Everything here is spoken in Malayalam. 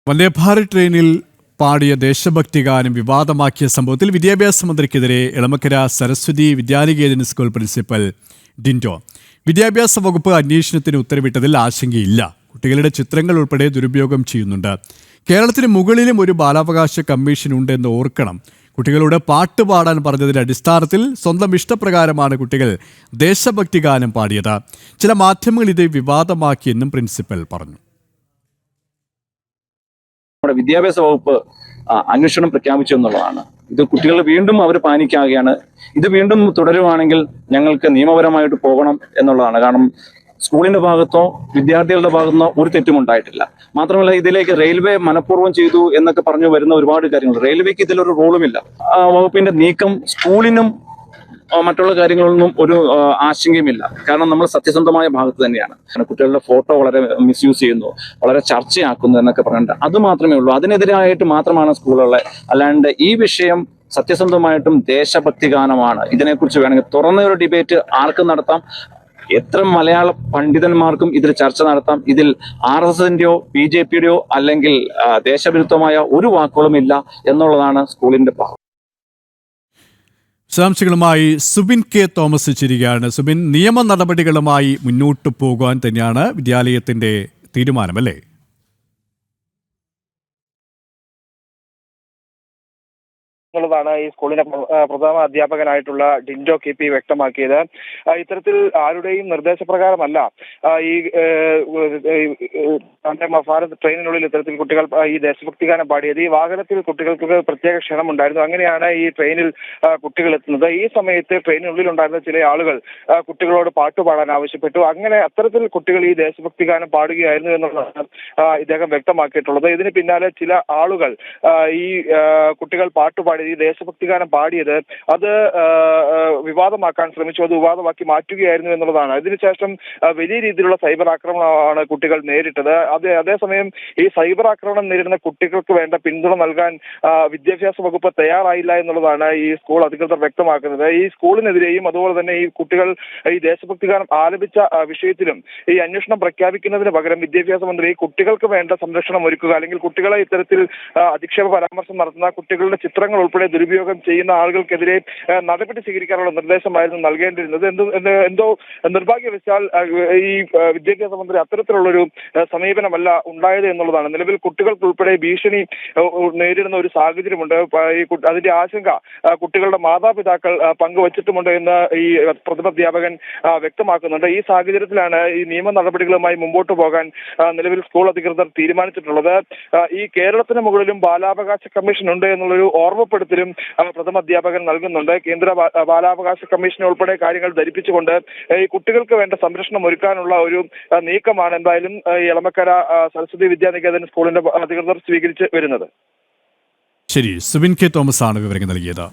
വന്ദേ ഭാരത് ട്രെയിനിൽ പാടിയ ദേശഭക്തി ഗാനം വിവാദമാക്കിയ സംഭവത്തിൽ വിദ്യാഭ്യാസ മന്ത്രിക്കെതിരെ എളമക്കര സരസ്വതി വിദ്യാനികേതൻ സ്കൂൾ പ്രിൻസിപ്പൽ ഡിൻഡോ. വിദ്യാഭ്യാസ വകുപ്പ് അന്വേഷണത്തിന് ഉത്തരവിട്ടതിൽ ആശങ്കയില്ല. കുട്ടികളുടെ ചിത്രങ്ങൾ ഉൾപ്പെടെ ദുരുപയോഗം ചെയ്യുന്നുണ്ട്. കേരളത്തിന് മുകളിലും ഒരു ബാലാവകാശ കമ്മീഷൻ ഉണ്ടെന്ന് ഓർക്കണം. കുട്ടികളോട് പാട്ട് പാടാൻ പറഞ്ഞതിന്റെ അടിസ്ഥാനത്തിൽ സ്വന്തം ഇഷ്ടപ്രകാരമാണ് കുട്ടികൾ ദേശഭക്തി ഗാനം പാടിയത്. ചില മാധ്യമങ്ങൾ ഇത് വിവാദമാക്കിയെന്നും പ്രിൻസിപ്പൽ പറഞ്ഞു. നമ്മുടെ വിദ്യാഭ്യാസ വകുപ്പ് അന്വേഷണം പ്രഖ്യാപിച്ചു എന്നുള്ളതാണ്. ഇത് കുട്ടികൾ വീണ്ടും അവർ പാനിക്കാകുകയാണ്. ഇത് വീണ്ടും തുടരുവാണെങ്കിൽ ഞങ്ങൾക്ക് നിയമപരമായിട്ട് പോകണം എന്നുള്ളതാണ്. കാരണം സ്കൂളിന്റെ ഭാഗത്തോ വിദ്യാർത്ഥികളുടെ ഭാഗത്തോ ഒരു തെറ്റും ഉണ്ടായിട്ടില്ല. മാത്രമല്ല, ഇതിലേക്ക് റെയിൽവേ മനഃപൂർവ്വം ചെയ്തു എന്നൊക്കെ പറഞ്ഞു വരുന്ന ഒരുപാട് കാര്യങ്ങൾ. റെയിൽവേക്ക് ഇതിലൊരു റോളുമില്ല. വകുപ്പിന്റെ നീക്കം സ്കൂളിനും മറ്റുള്ള കാര്യങ്ങളൊന്നും ഒരു ആശങ്കയുമില്ല. കാരണം നമ്മൾ സത്യസന്ധമായ ഭാഗത്ത് തന്നെയാണ്. കുട്ടികളുടെ ഫോട്ടോ വളരെ മിസ്യൂസ് ചെയ്യുന്നു, വളരെ ചർച്ചയാക്കുന്നു എന്നൊക്കെ പറഞ്ഞിട്ട് അത് മാത്രമേ ഉള്ളൂ. അതിനെതിരായിട്ട് മാത്രമാണ് സ്കൂളുകളെ. അല്ലാണ്ട് ഈ വിഷയം സത്യസന്ധമായിട്ടും ദേശഭക്തി ഗാനമാണ്. ഇതിനെക്കുറിച്ച് വേണമെങ്കിൽ തുറന്ന ഒരു ഡിബേറ്റ് ആർക്കും നടത്താം. എത്ര മലയാള പണ്ഡിതന്മാർക്കും ഇതിൽ ചർച്ച നടത്താം. ഇതിൽ RSSന്റെയോ BJPയുടെയോ അല്ലെങ്കിൽ ദേശവിരുദ്ധമായ ഒരു വാക്കുകളും ഇല്ല എന്നുള്ളതാണ് സ്കൂളിന്റെ ഭാഗം. വിശദാംശങ്ങളുമായി സുബിൻ കെ തോമസ് ചിരികയാണ്. സുബിൻ, നിയമ നടപടികളുമായി മുന്നോട്ട് പോകാൻ തന്നെയാണ് വിദ്യാലയത്തിന്റെ തീരുമാനമല്ലേ? ാണ് ഈ സ്കൂളിന്റെ പ്രധാന അധ്യാപകനായിട്ടുള്ള ഡിൻഡോ KP വ്യക്തമാക്കിയത്. ഇത്തരത്തിൽ ആരുടെയും നിർദ്ദേശപ്രകാരമല്ല ഈ ഭാരത് ട്രെയിനിനുള്ളിൽ ഇത്തരത്തിൽ കുട്ടികൾ ഈ ദേശഭക്തി ഗാനം പാടിയത്. ഈ വാഹനത്തിൽ കുട്ടികൾക്ക് പ്രത്യേക ക്ഷണമുണ്ടായിരുന്നു. അങ്ങനെയാണ് ഈ ട്രെയിനിൽ കുട്ടികൾ എത്തുന്നത്. ഈ സമയത്ത് ട്രെയിനിനുള്ളിൽ ഉണ്ടായിരുന്ന ചില ആളുകൾ കുട്ടികളോട് പാട്ടുപാടാൻ ആവശ്യപ്പെട്ടു. അങ്ങനെ അത്തരത്തിൽ കുട്ടികൾ ഈ ദേശഭക്തി ഗാനം പാടുകയായിരുന്നു എന്നുള്ളതാണ് ഇദ്ദേഹം വ്യക്തമാക്കിയിട്ടുള്ളത്. ഇതിന് പിന്നാലെ ചില ആളുകൾ ഈ കുട്ടികൾ പാട്ടുപാടി ഈ ദേശഭക്തി ഗാനം പാടിയത് അത് വിവാദമാക്കാൻ ശ്രമിച്ചു, അത് വിവാദമാക്കി മാറ്റുകയായിരുന്നു എന്നുള്ളതാണ്. അതിനുശേഷം വലിയ രീതിയിലുള്ള സൈബർ ആക്രമണമാണ് കുട്ടികൾ നേരിട്ടത്. അതേസമയം ഈ സൈബർ ആക്രമണം നേരിടുന്ന കുട്ടികൾക്ക് വേണ്ട പിന്തുണ നൽകാൻ വിദ്യാഭ്യാസ വകുപ്പ് തയ്യാറായില്ല എന്നുള്ളതാണ് ഈ സ്കൂൾ അധികൃതർ വ്യക്തമാക്കുന്നത്. ഈ സ്കൂളിനെതിരെയും അതുപോലെ തന്നെ ഈ കുട്ടികൾ ഈ ദേശഭക്തി ഗാനം ആലപിച്ച വിഷയത്തിലും ഈ അന്വേഷണം പ്രഖ്യാപിക്കുന്നതിന് പകരം വിദ്യാഭ്യാസ മന്ത്രി കുട്ടികൾക്ക് വേണ്ട സംരക്ഷണം ഒരുക്കുക, അല്ലെങ്കിൽ കുട്ടികളെ ഇത്തരത്തിൽ അധിക്ഷേപ പരാമർശം നടത്തുന്ന കുട്ടികളുടെ ചിത്രങ്ങൾ ഉൾപ്പെടെ ദുരുപയോഗം ചെയ്യുന്ന ആളുകൾക്കെതിരെ നടപടി സ്വീകരിക്കാനുള്ള നിർദ്ദേശമായിരുന്നു നൽകേണ്ടിരുന്നത്. എന്തോ നിർഭാഗ്യവശാൽ ഈ വിദ്യാഭ്യാസ മന്ത്രി അത്തരത്തിലുള്ളൊരു സമീപനമല്ല ഉണ്ടായത് എന്നുള്ളതാണ്. നിലവിൽ കുട്ടികൾക്കുൾപ്പെടെ ഭീഷണി നേരിടുന്ന ഒരു സാഹചര്യമുണ്ട്. അതിന്റെ ആശങ്ക കുട്ടികളുടെ മാതാപിതാക്കൾ പങ്കുവച്ചിട്ടുമുണ്ട് എന്ന് ഈ പ്രഥമാധ്യാപകൻ വ്യക്തമാക്കുന്നുണ്ട്. ഈ സാഹചര്യത്തിലാണ് ഈ നിയമ നടപടികളുമായി മുമ്പോട്ട് പോകാൻ നിലവിൽ സ്കൂൾ അധികൃതർ തീരുമാനിച്ചിട്ടുള്ളത്. ഈ കേരളത്തിന് മുകളിലും ബാലാവകാശ കമ്മീഷൻ ഉണ്ട് എന്നുള്ളൊരു ഓർമ്മപ്പെടുത്തലും പ്രഥമാധ്യാപകൻ നൽകുന്നുണ്ട്. കേന്ദ്ര ബാലാവകാശ കമ്മീഷനെ ഉൾപ്പെടെ കാര്യങ്ങൾ ധരിപ്പിച്ചുകൊണ്ട് ഈ കുട്ടികൾക്ക് വേണ്ട സംരക്ഷണം ഒരുക്കാനുള്ള ഒരു നീക്കമാണ് എന്തായാലും എളമക്കര സരസ്വതി വിദ്യാനികേതൻ സ്കൂളിന്റെ അധികൃതർ സ്വീകരിച്ച് വരുന്നത്. ശരി, സുബിൻ കെ തോമസ് ആണ് വിവരങ്ങൾ നൽകിയത്.